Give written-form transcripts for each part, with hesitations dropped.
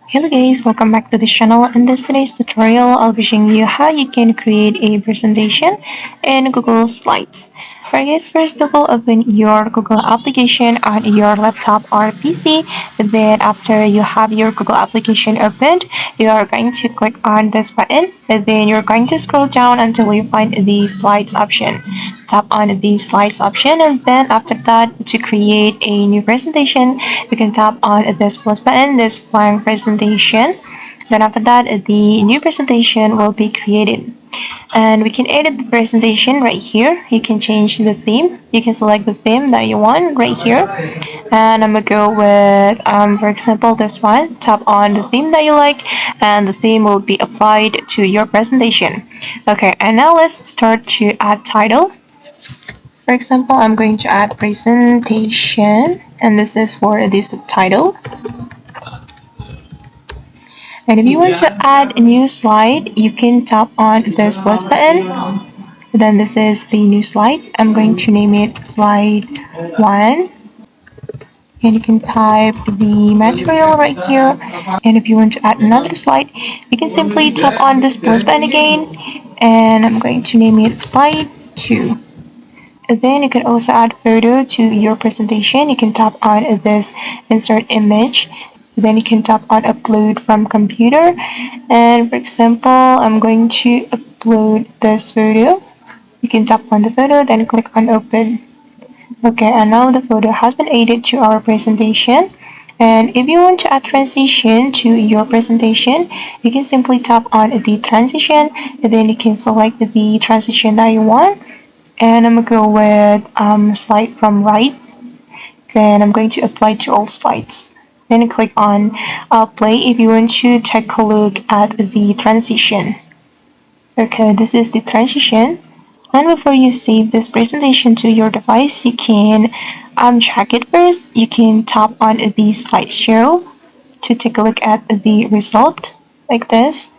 Hello guys, welcome back to this channel. In today's tutorial, I'll be showing you how you can create a presentation in Google Slides. Alright guys, first of all, open your Google application on your laptop or PC. Then after you have your Google application opened, you are going to click on this button. And then you're going to scroll down until you find the Slides option. Tap on the Slides option, and then after that, to create a new presentation, you can tap on this plus button, this blank presentation. Then after that, the new presentation will be created. And we can edit the presentation right here. You can change the theme. You can select the theme that you want right here. And I'm gonna go with, for example, this one. Tap on the theme that you like, and the theme will be applied to your presentation. Okay, and now let's start to add title. For example, I'm going to add presentation, and this is for the subtitle. And if you want to add a new slide, you can tap on this plus button. Then this is the new slide. I'm going to name it slide 1. And you can type the material right here. And if you want to add another slide, you can simply tap on this plus button again. And I'm going to name it slide 2. Then you can also add photo to your presentation. You can tap on this insert image. Then you can tap on upload from computer. And for example, I'm going to upload this photo. You can tap on the photo, then click on open. Okay, and now the photo has been added to our presentation. And if you want to add transition to your presentation, you can simply tap on the transition, and then you can select the transition that you want. And I'm gonna go with slide from right. Then I'm going to apply to all slides. Then click on play if you want to take a look at the transition. Okay, this is the transition. And before you save this presentation to your device, you can check it first. You can tap on the slideshow to take a look at the result like this.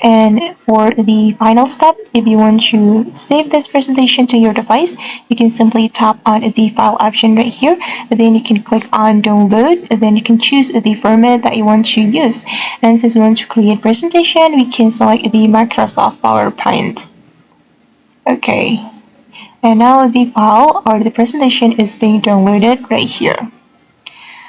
And for the final step, if you want to save this presentation to your device, you can simply tap on the file option right here. Then you can click on download, and then you can choose the format that you want to use. And since we want to create presentation, we can select the Microsoft PowerPoint. Okay, and now the file or the presentation is being downloaded right here.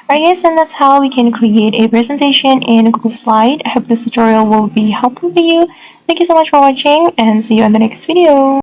Alright guys, and that's how we can create a presentation in Google Slide. I hope this tutorial will be helpful for you. Thank you so much for watching, and see you in the next video.